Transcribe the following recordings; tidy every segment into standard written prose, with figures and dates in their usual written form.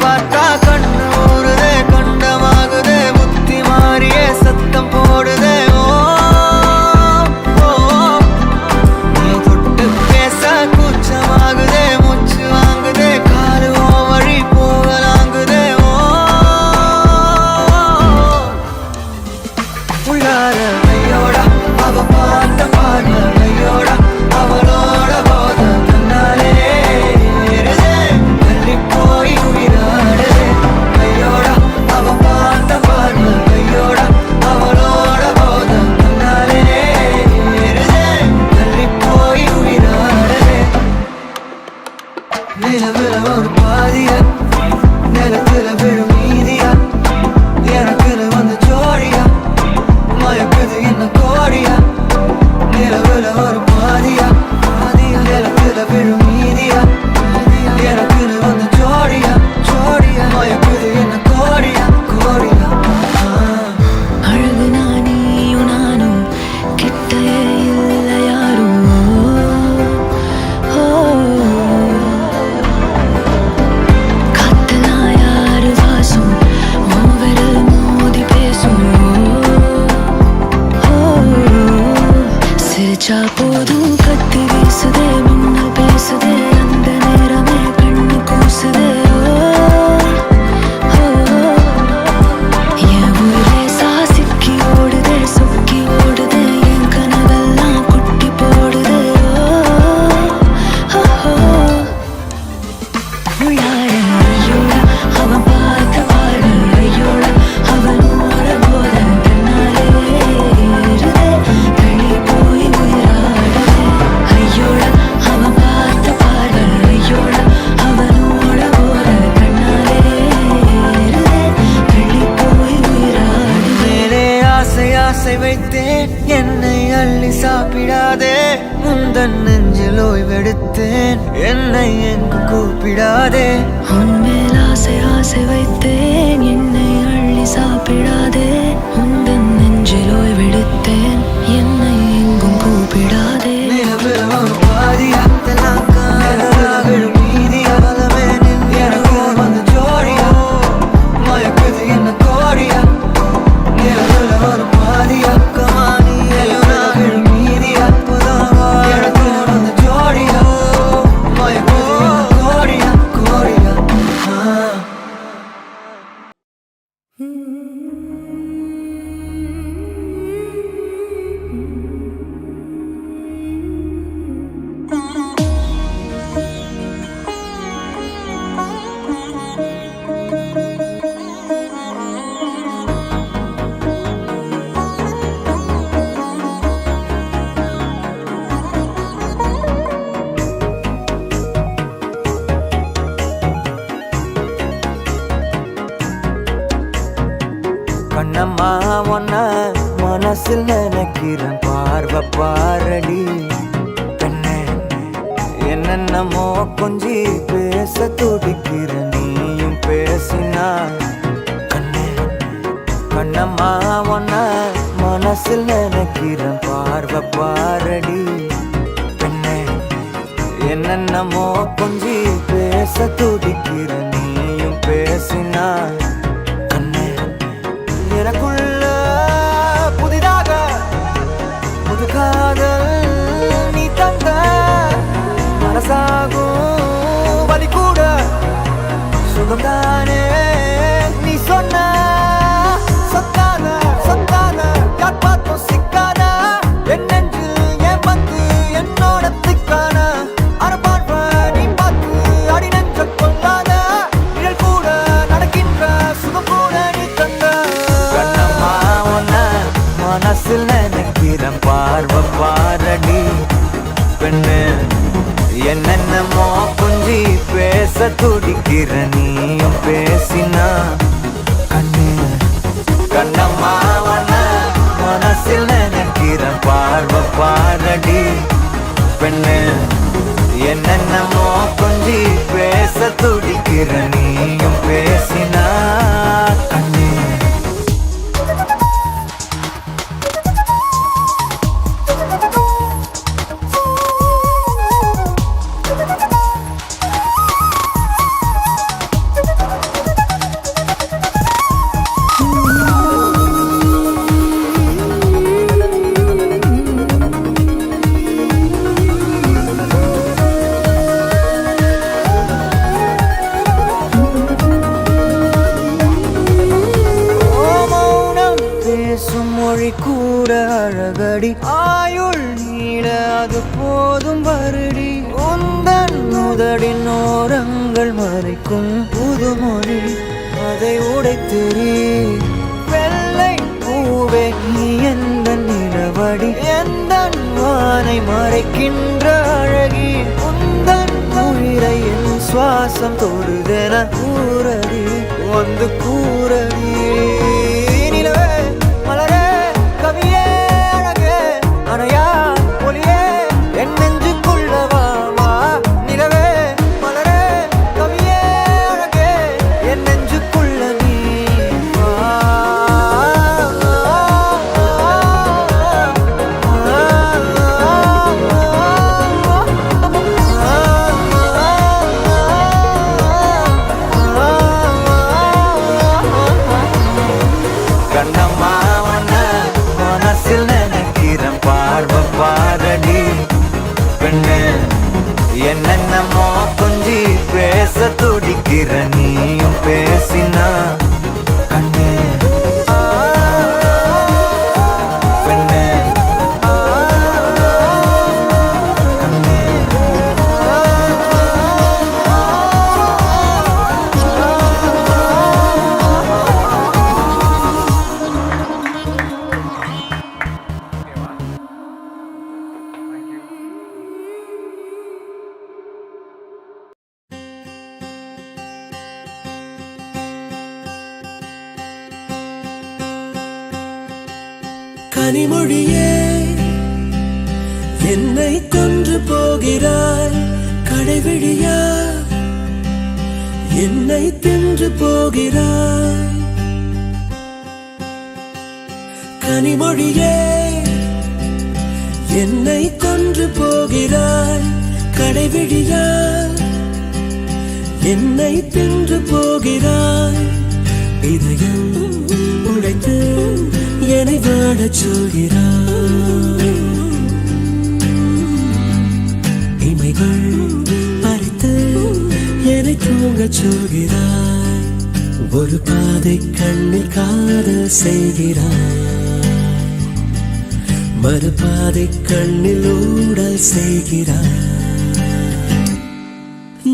பார்த்தா கண்ணு ஊறுதே, கண்டமாகுதே, புத்தி மாறியே சத்தம் போடுதே. ஓ ஓ, நீ தொட்டு பேச கூச்சமாகுதே, மூச்சு வாங்குதே, காலு ஓ வழி போகலாங்குதே. ஓ உள்ளார கையோட அவ பார்த்த பார்வை கையோட அவளோட போத கண்ணாலே ஏறுதே, தள்ளி போய் உயிராடுதே. கையோட அவ பார்த்த பார்வை கையோட அவளோட போத கண்ணாலே ஏறுதே, தள்ளி போய் உயிராடுதே. நிலவுல ஒரு பாதியா, நிலத்துல விழும் மீதியா, எனக்குன்னு வந்து ஜோடியா, மயக்குது என்ன கோடியா. நிலவுல ஒரு பாதியா, நிலத்துல விழும் மீதியா, எனக்குன்னு வந்து ஜோடியா, ஜோடியா, மயக்குது என்ன கோடியா, கோடியா. அழகு நானியும் நானும் கிட்டே இல்லை யாரும். காத்தெல்லாம் யாரு வாசம் மூவரில் மோதி பேசும். சிரிச்சா போதும் கத்தி வீசுதே, மின்னல் பேசுதே, அந்த நேரமே கண்ணு கூசுதே. என் ஊரே சாசிக்கி ஓடுதே, சொக்கி ஓடுதே, என் கனவெல்லாம் குட்டி போடுதே. உள்ளார ஐயோட அவன் பார்த்த பார்வை ஐயோட அவனோட போத கண்ணாலே ஏறுதே, தள்ளி போய் உயிராடுதே. ஐயோட அவன் பார்த்த பார்வை ஐயோட அவனோட போத கண்ணாலே ஏறுதே, தள்ளி போய் உயிராடுதே. மேலே ஆசை ஆசை வைத்தேன், என்னை அள்ளி சாப்பிடாதே. முந்தன் நெஞ்சில் ஓய்வெடுத்தேன், என்னை எங்கு கூப்பிடாதே. உன்மேல் ஆசை ஆசை வைத்தேன், என்னை அள்ளி சாப்பிடாதே. உந்தன் நெஞ்சில் ஓய்வெடுத்தேன், என்னை எங்கும் கூப்பிடாதே. நிலவுல ஒரு பாதியா, நிலத்துல விழும் மீதியா, எனக்கு வந்து ஜோடியா, மயக்குது என்ன கோடியா. நிலவுல ஒரு பாதியா, நிலத்துல விழும் மீதியா, எனக்கு வந்து ஜோடியா, மயக்குது என்ன கோடியா, கோடியா. கண்ணம்மா ஒன்ன மனசில் நினைக்கிறேன், பார்வை பாரடி பெண்ணே. என்னென்னமோ கொஞ்சி பேச துடிக்கிற, நீயும் பேசினா கண்ணே. கண்ணம்மா ஒன்ன மனசில் நினைக்கிறேன், பார்வை பாரடி பெண்ணே. என்னென்னமோ கொஞ்சி பேச துடிக்கிற, நீயும் பேசினா கண்ணே. எனக்குள்ள புதிதாக புது காதல் நீ தந்த, மனசாகும் வலி கூட சுகம்தானே நீ சொன்ன. சொத்தான சொத்தான யார் பார்த்தும் சிக்கான, என் நெஞ்சில் ஏன் வந்து என்னோட திக்கான. அரபாழ்வ நீ பார்த்து அடி நெஞ்ச கொள்ளாத, நிழல் கூட நடக்கின்ற சுகம் கூட நீ தந்த. கண்ணம்மா ஒன்ன மனசில் நினைக்கிறேன், பார்வை பாரடி பெண்ணு. என்னென்னமோ கொஞ்சி பேச துடிக்கிற, நீயும் பேசினா கண்ணு. கண்ணம்மா ஒன்ன மனசில் நினைக்கிறேன், பார்வை பாரடி பெண்ணு. என்னென்னமோ கொஞ்சி பேச துடிக்கிற, நீயும் பேசினா கண்ணு. பிறக்கும் புதுமொழி அதை உடைத்தெறி வெள்ளை பூவே நீ எந்த நிலவடி எந்த வானை மறைக்கின்ற அழகி உந்தன் உயிரை என் சுவாசம் தொடுதென கூறடி வந்து கூறடி நிலவே மலரே கவியே அழகே அணையா ஒளியே என் நெஞ்சுக்குள்ளவா வா நிலவே மலரே கவியே அழகே என் நெஞ்சுக்குள்ள நீ வா கண்ணம்மா உன்ன மனசில் நினைக்கிறேன் பார்வை பாரடி பெண்ணு என்னென்னமோ கொஞ்சி பேச துடிக்கிற நீயும் பேசினா கண்ணு பெண்ணு கண்ணு கனிமொழியே என்னை கொன்று போகிறாய் கடைவிழியா என்னை தின்று போகிறாய் கனிமொழியே என்னை கொன்று போகிறாய் கடைவிழியா என்னை தின்று போகிறாய் இதயம் உடைத்து என்னை வாழச் சொல்கிறாய் இமைகள் பறித்து என்னை தூங்கச் சொல்கிறாய் ஒரு பாதை கண்ணில் காதல் செய்கிறாய் மறுபாதை கண்ணில் ஊடல் செய்கிறாய்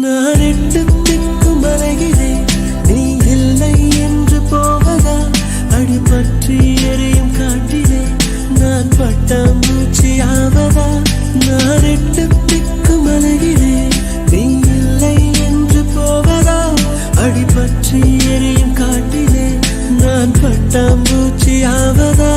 நான் எட்டு திக்கும் அலைகிறேன் நீ இல்லை என்று போவதா அடிபற்றி எரியும் காட்டிலே நான் பட்டாம்பூச்சி ஆவதா நான் எட்டு திக்கும் அலைகிறேன் நீ இல்லை என்று போவதா அடிபற்றி எரியும் காட்டிலே நான் பட்டாம்பூச்சி ஆவதா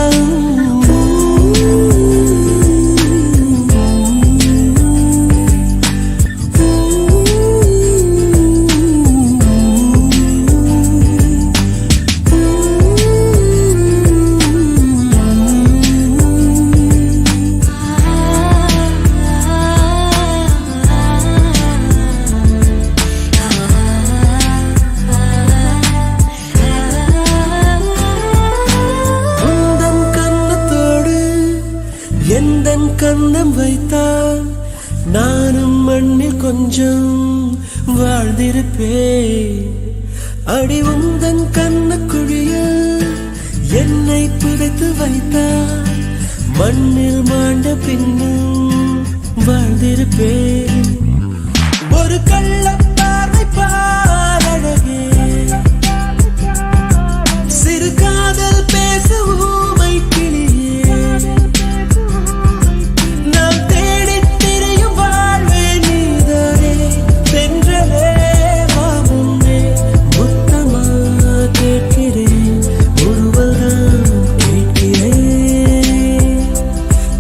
எந்தன் கண்ணம் வைத்தால் நானும் மண்ணில் கொஞ்சம் வாழ்ந்திருப்பேன் அடி உந்தன் கண்ணக்குழியில் என்னை புதைத்து வைத்தால் மண்ணில் மாண்ட பின்னும் வாழ்ந்திருப்பேன் ஒரு கள்ள பார்வை பாரழகே சிறு காதல் பேச ஊமை கிளியே நாம் தேடித் திரியும் வாழ்வே நீதானே சென்றலே வா முன்னே முத்தமா கேட்கிறேன் ஒருவர்தான் கேட்கிறேன்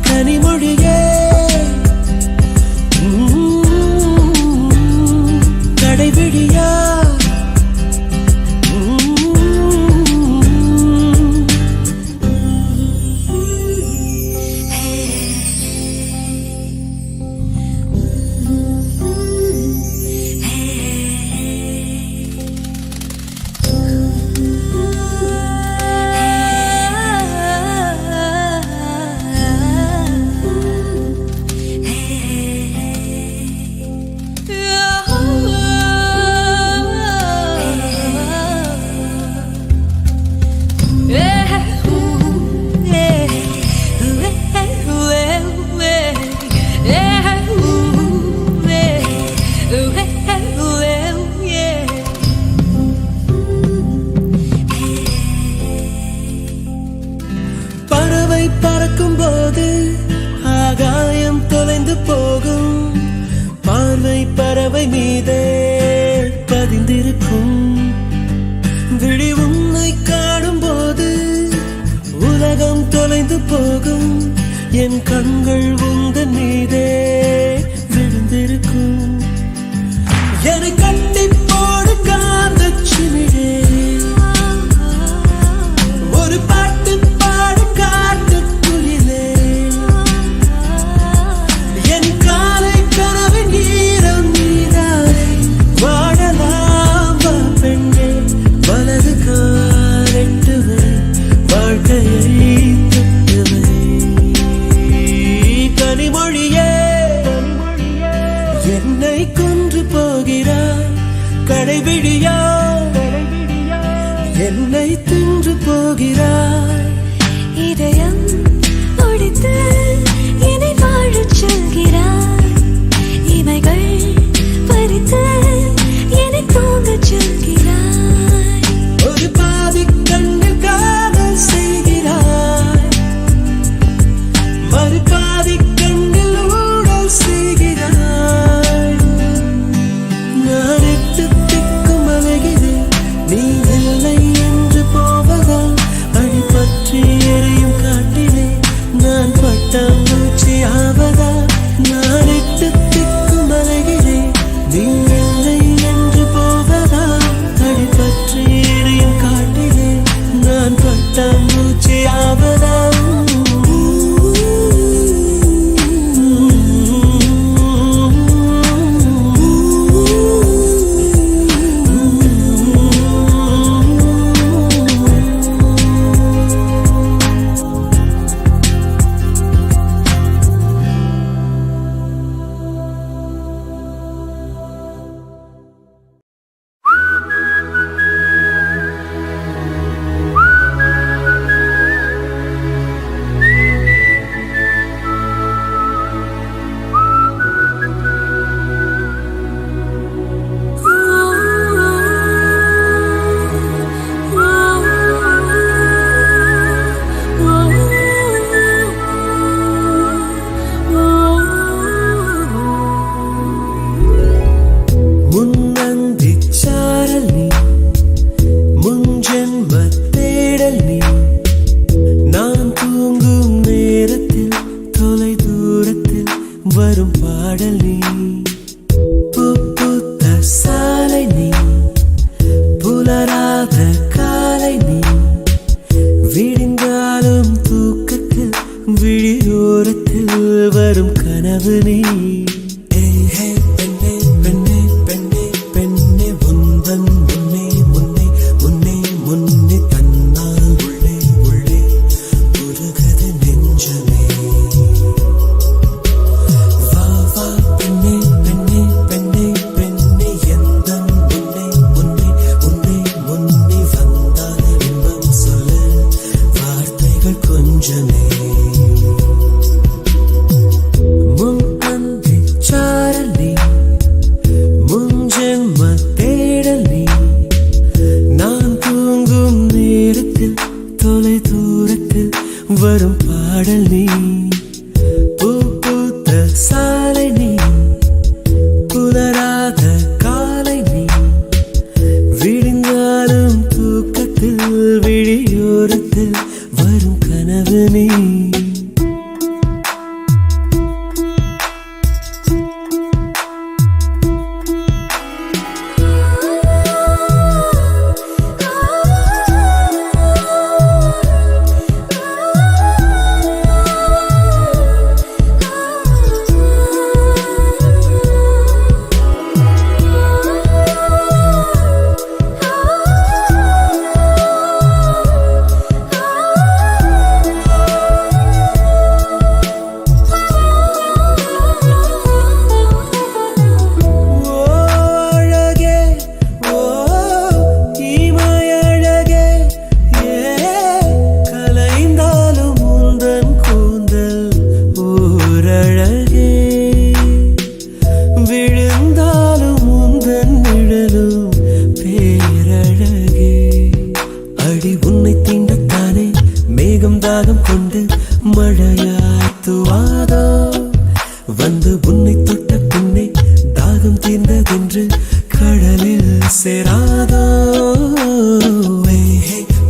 கனிமொழியே இமை மீதே பதிந்திருக்கும் விழி உன்னை காணும் போது உலகம் தொலைந்து போகும் என் கண்கள் உந்தன் மீதே விழுந்திருக்கும் என்னை கட்டி போடு காந்த சிமிழே ஒரு பாட்டு பாடு காட்டு குயிலே என் காலை கனவின் ஈரம் நீராலே வாழலாம் வா பெண்ணே வலது காலெட்டுவை வாழ்க்கையை தொட்டுவை கனிமொழியே என்னை கொன்று போகிறாய் கடைவிழியா என்னை தின்று போகிறாய் இதயம் ஒடித்து என்னை வாழச் சொல்கிறாய் இமைகள் பறித்து என்னை தூங்கச் சொல்கிறாய் ஒரு பாதி கண்ணில் காதல் செய்கிறாய் மறு பாதி கண்ணில் ஊடல் செய்கிறாய் நான் எட்டு திக்கும் அலைகிறேன் நீ இல்லை என்று போவதா அடிபற்றி எரியும் காட்டிலே நான் பட்டாம்பூச்சி ஆவதா நான் எட்டு திக்கும் அலைகிறேன் நீ இல்லை என்று போவதா அடிபற்றி எரியும் காட்டிலே நான் பட்டாம்பூச்சி ஆவதா முன்னந்திச்சாரல் நீ முன்ஜென்ம தேடல் நீ நான் தூங்கும் நேரத்தில் தொலை தூரத்தில் வரும் பாடல் நீ பூத்த சாலை நீ புலராத காலை நீ விடிந்தாலும் தூக்கத்தில் விழியோரத்தில் வரும் கனவு நீ பெண்ணே பெண்ணே பெண்ணே பெண்ணே உந்தன் முன்னே முன்னே முன்னே முன்னே தன்னால் உள்ளே உள்ளே உருகது நெஞ்சமே வா வா பெண்ணே பெண்ணே பெண்ணே பெண்ணே எந்தன் முன்னே முன்னே முன்னே முன்னே வந்தால் இன்பம் சொல்ல வார்த்தைகள் கொஞ்சமே முன் அந்திச்சாரல் நீ முன்ஜென்ம தேடல் நீ நான் தூங்கும் நேரத்தில் தொலை தூரத்தில் வரும் பாடல் நீ பூத்த சாலை நீ புலராத காலை நீ விடிந்தாலும் தூக்கத்தில் விழியோரத்தில் வரும் கனவு நீ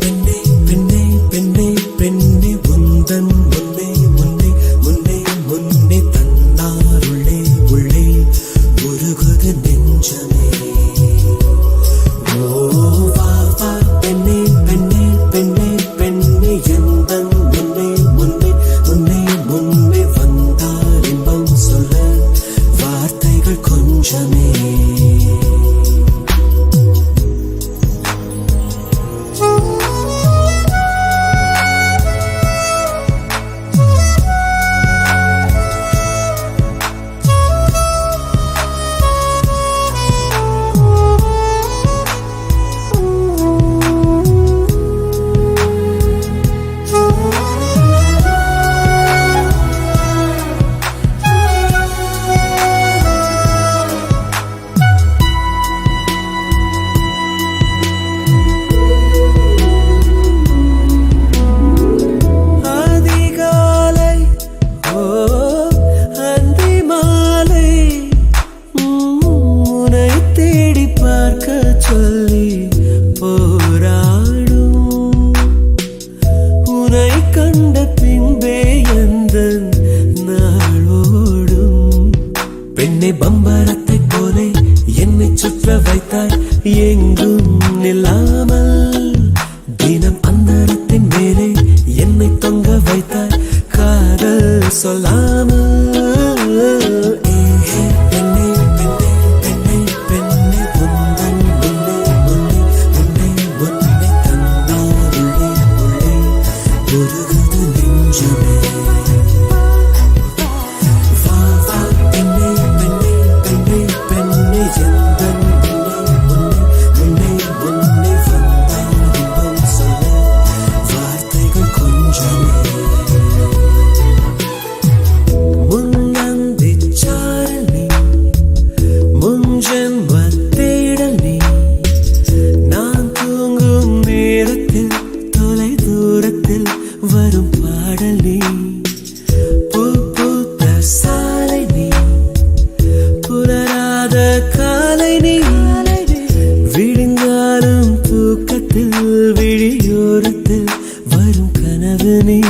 பெண்ணே பெண்ணே பெண்ணே பெண்ணே உந்தன் முன்னே முன்னே முன்னே முன்னே தன்னார் உள்ளே உள்ளே உருகுது நெஞ்சமே. ஓ வா வா பெண்ணே பெண்ணே பெண்ணே பெண்ணே எந்தன் முன்னே முன்னே முன்னே முன்னே வந்தால் இன்பம் சொல்ல வார்த்தைகள் கொஞ்சமே. சொல்லி போராடும் உனை கண்ட பின்பே எந்தன் நாளோடும். பெண்ணை பம்பரத்தை போலே என்னை சுற்ற வைத்தாய் எங்கும் நில்லாமல். தினம் அந்தரத்தின் மேலே என்னை தொங்க வைத்தாய் காதல் சொல்லாமல். வரும் பாடல் நீ, பூ பூத்த சாலை நீ, புலராத காலை நீ, விழுந்தாலும் தூக்கத்தில் விழியோரத்தில் வரும் கனவு நீ.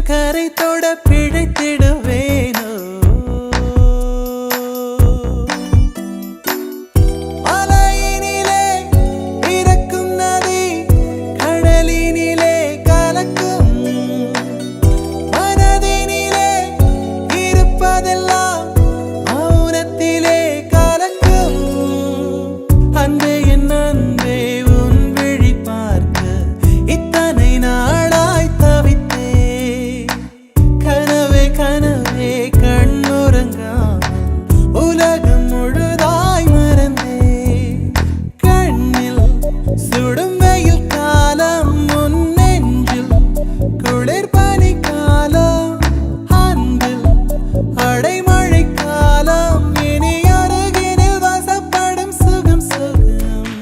கரை தொட பிழைத்திடுவேனோ மலையினிலே இறக்கும் நதி கடலினிலே கலக்கும் மனதினிலே இருப்பதெல்லாம் மௌனத்திலே கலக்கும் அன்பே என் அன்பே உன் விழி பார்க்க இத்தனை நாளாய் தவித்தே கனவே கனவே கண்ணுறங்காமல் உலகம் முழுதாய் மறந்தே கண்ணில் சுடும் வெயில் காலம் முன் நெஞ்சில் குளிர் பனி காலம் அன்பில் அடைமழை காலம் இனி அருகினில் வசப்படும் சுகம் சுகம்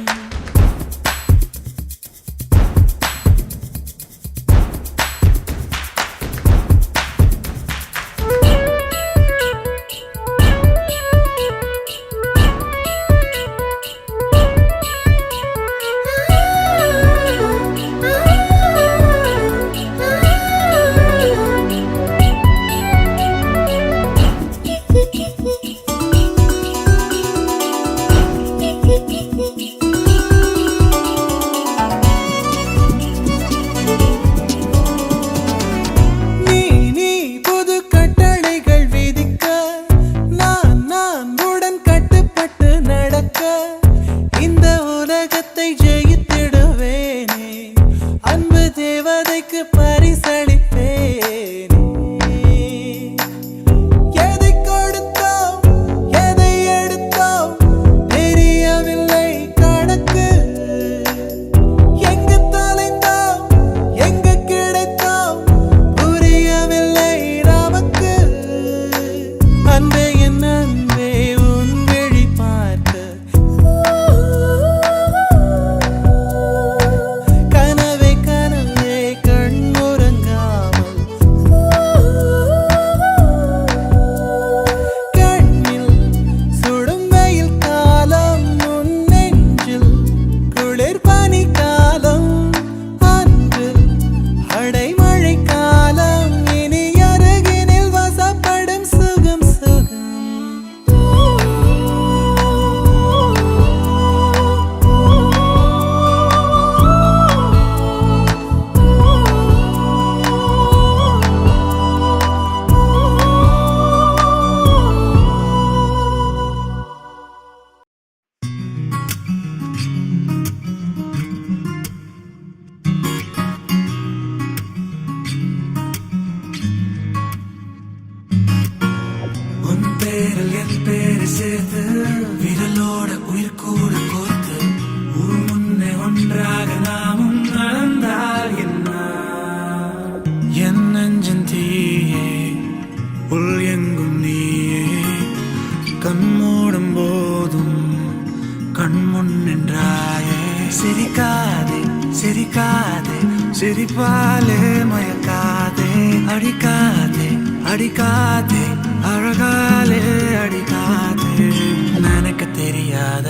நீ புது கட்டளைகள் விதிக்க நான் உடன் கட்டுப்பட்டு நடக்க இந்த உலகத்தை ஜெயித்திடுவேனே அன்பு தேவதைக்கு பரிசளிப்பேனே எதை கொடுத்தோம் எதை எடுத்தோம் தெரியவில்லை கணக்கு எங்கு தொலைந்தோம் எங்கு கிடைத்தோம் புரியவில்லை நமக்கு அன்பே என் அன்பே உன் விழி பார்க்க கனவே கனவே கண்ணுறங்காமல் கண்ணில் சுடும் வெயில் காலம் முன் நெஞ்சில் குளிர் பனி காலம் அன்பில் அடைமழை காலம் இனி அருகினில் வசப்படும் சுகம் சுகம் உன் பேரில் என் பேரை சேர்த்து விரலோட உயிர் கூட கோர்த்து ஊர் முன்னே ஒன்றாக நாமும் நடந்தால் என்ன என் நெஞ்சின் தீயே உள் எங்கும் நீயே கண் மூடும் போதும் கண் முன் நின்றாயே சிரிக்காதே சிரிக்காதே சிரிப்பாலே மயக்காதே அடிக்காதே அடிக்காதே அழகாலே அடிக்காதே நினைக்க தெரியாத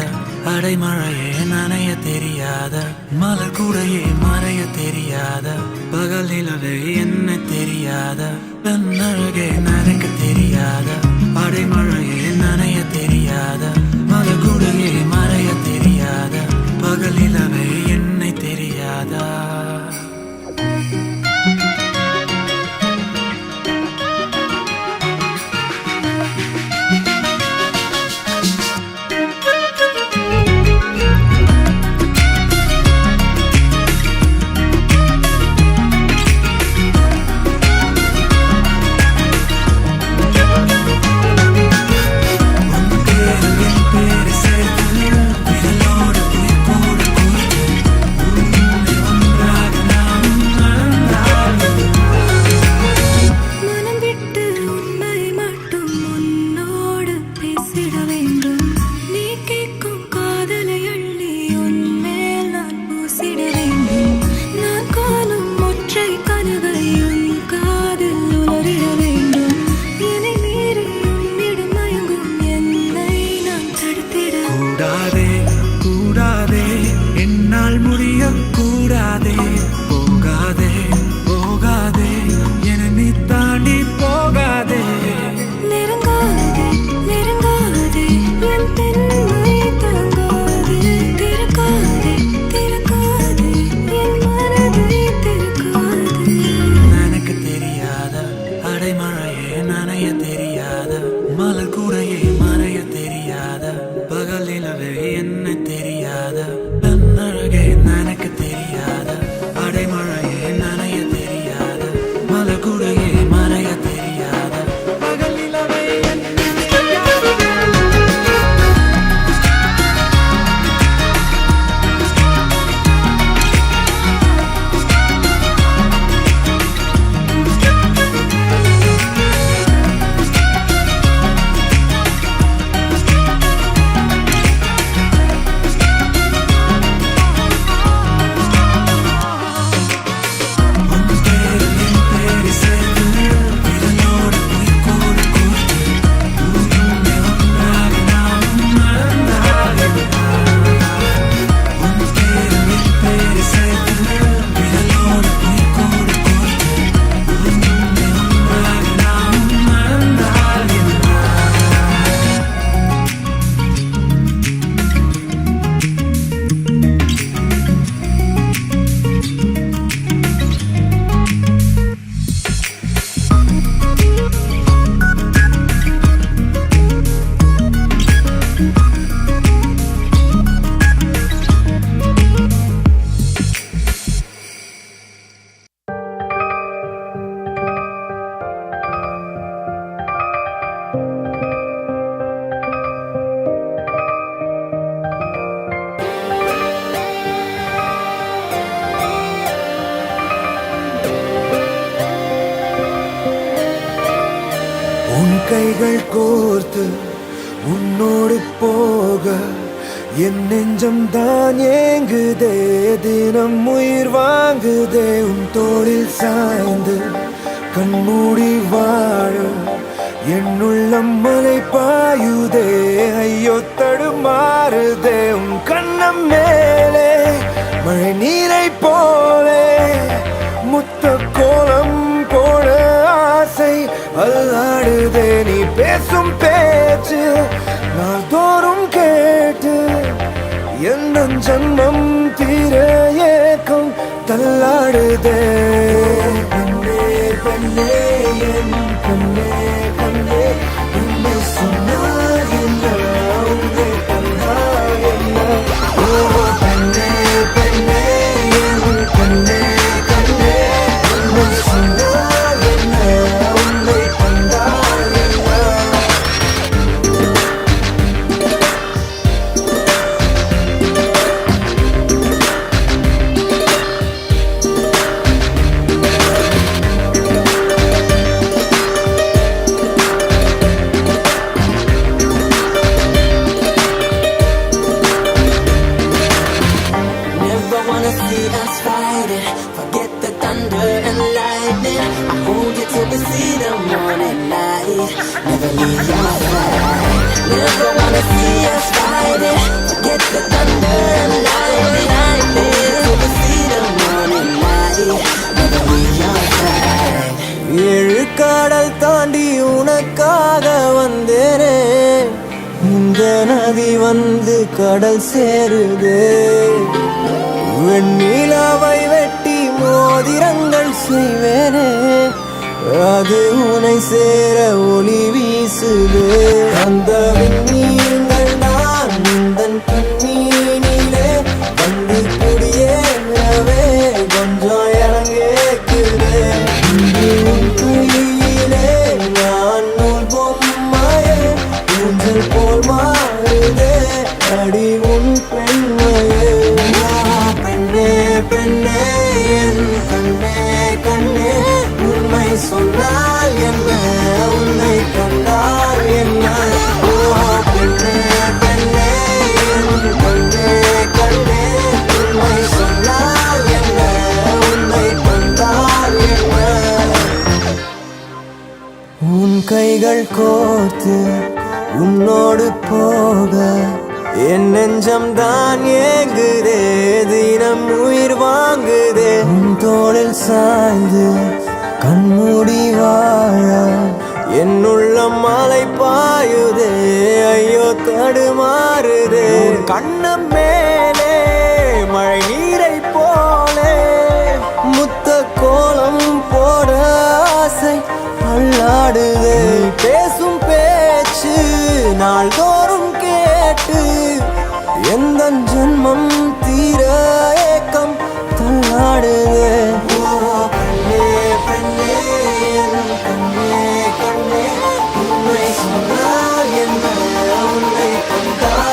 அடைமழையே நனைய தெரியாத மலர் கூடையே மறைய தெரியாத பகல் நிலவே என்ன தெரியாத பெண் அழகே நினைக்க தெரியாத அடைமழையே நனைய தெரியாத மலர் கூடையே மறைய தெரியாத பகல் நிலவே என்னை தெரியாதா உன் கைகள் கோர்த்து உன்னோடு போக என் நெஞ்சம் தான் ஏங்குதே, தினம் உயிர் வாங்குதே. உன் தோளில் சாய்ந்து கண்மூடி வாழ என் உள்ளம் மலை பாயுதே, ஐயோ தடுமாறுதே. உன் கண்ணம் மேலே மழை நீரை போலே முத்த கோலம் போட ஆசை அல்லாடுதே. நீ பேசும் பேச்சு நாள்தோறும் கேட்டு எந்த ஜன்மம் தீர ஏக்கம் தள்ளாடுதே. பெண்ணே பெண்ணே என் கண்ணே கண்ணே உன்னை சொன்னால் என்ன, உன்னை கண்டால் என்ன. ஓ பெண்ணே பெண்ணே என் கண்ணே கண்ணே உன்னை சொன்னால் என்ன, உன்னை கண்டால் என்ன. Never wanna see us fighting. Forget the thunder and lightning. I hold you till we see the morning light. Never leave your side. Never wanna see us fighting. Forget the thunder and lightning. Till we see the morning light. Never leave your side. ஏழு கடல் தாண்டி உனக்காக வந்தேனே, இந்த நதி வந்து கடல் சேருதே. வெண்ணிலாவை வெட்டி மோதிரங்கள் செய்வேனே, அது உனை சேர ஒளி வீசுதே. அந்த விண்ணீர்கள் நான் உந்தன் கண்ணீனிலே வந்து குடியேறவே கொஞ்சம் இறங்கேக்குதே. உன் கையிலே நான் நூல் பொம்மையே ஊஞ்சல் போல் மாறுதே அடி உன் பெண்மையே. பெண்ணே பெண்ணே என் கண்ணே கண்ணே உண்மை சொன்னால் என்ன, உன்னை கண்டால் என்ன. ஓ பெண்ணே பெண்ணே என் கண்ணே கண்ணே உண்மை சொன்னால் என்ன, உன்னை கண்டால் என்ன. உன் கைகள் கோர்த்து உன்னோடு போக என் நெஞ்சம் தான் ஏங்குதே, தினம் உயிர் வாங்குதே. உன் தோளில் சாய்ந்து கண்மூடி வாழ என் உள்ளம் மலை பாயுதே, ஐயோ தடுமாறுதே. கண்ணம் மேலே மழை நீரை போலே முத்த கோலம் போட ஆசை அல்லாடுதே. பேசும் பேச்சு நாள்தோறும் கேட்டு எந்த ஜன்மம் தீர ஏக்கம் தள்ளாடுதே. பெண்ணே பெண்ணே என் கண்ணே கண்ணே உன்னை சொன்னால் என்ன, உன்னை கண்டால்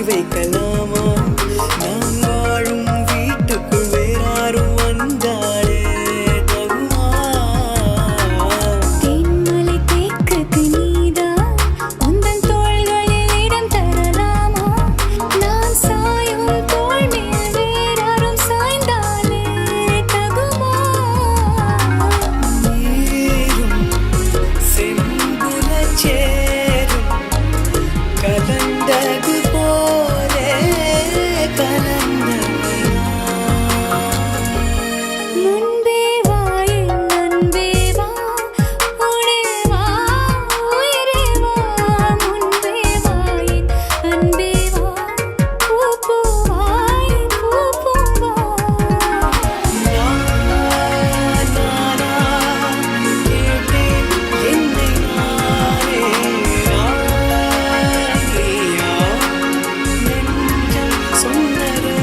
வைக்கலாமா நான் வாழும் வீட்டுக்குள் வேறாரும் வந்தாலே தகுமா தேன்மலை தேக்குக்கு நீதான் உந்தன் தோள்களில் இடம் தரலாமா நான் சாயும் தோள் மேல் வேறாரும் சாய்ந்தாலே தகுமா நீரும் செம்புலச் சேரும் கலந்தது போலே கலந்தவையா முன்பே வா என் அன்பே வா உடே வா உயிரே வா முன்பே வா என் அன்பே வா பூ பூவாய் பூ பூவா நானா கேட்டேன் என்னை நானே நீயா நெஞ்சம் சொன்னதே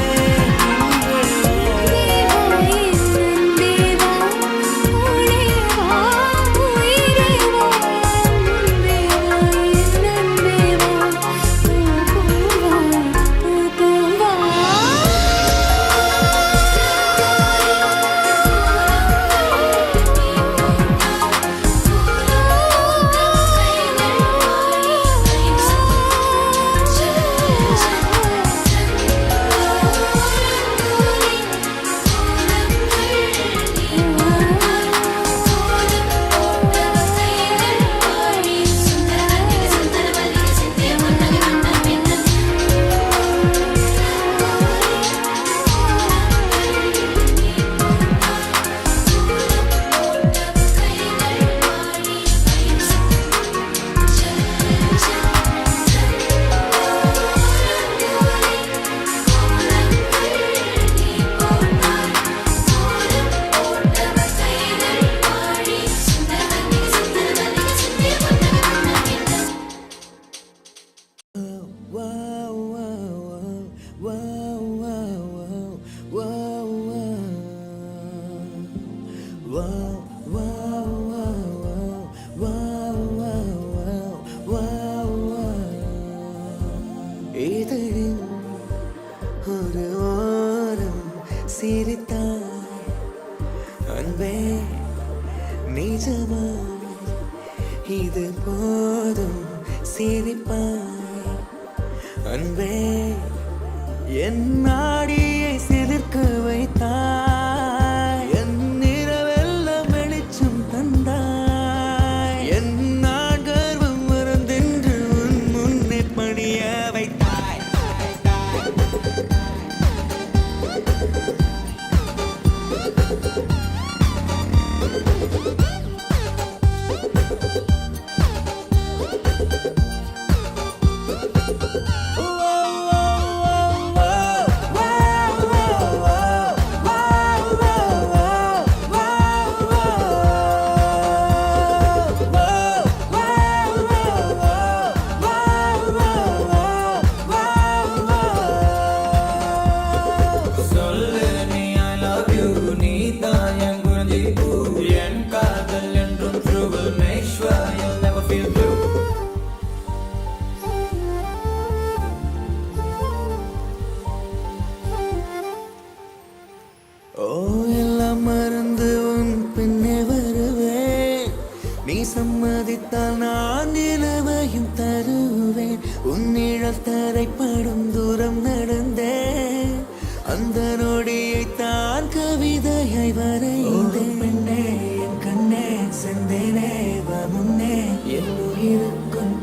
இதழில் ஒரு ஓரம் சிரித்தாய் அன்பே நிஜமா இது போதும் சிரிப்பாய் அன்பே என் நாடியை சிலிர்க்க வைத்தாய் என் நிறவெல்லாம் வெளிச்சம் தந்தாய் என் நான் கர்வம் மறந்தென்று உன் முன்னே பணிய வைத்தாய் சொல்லு நீ I love you நீ தான் என் குருதி பூ என் காதல் என்றும் true will make sure you'll never feel blue ஓ எல்லாம் மறந்து உன் பின்னே வருவேன் நீ சம்மதித்தால் நான் நிலவையும் தருவேன் உன் நிழல் தரைப்படும் தூரம் நடந்தேன் அந்த நொடியை தான் கவிதையை வரைந்தேன் பெண்ணே என் கண்ணே செந்தேனே வா முன்னே என் உயிருக்குள்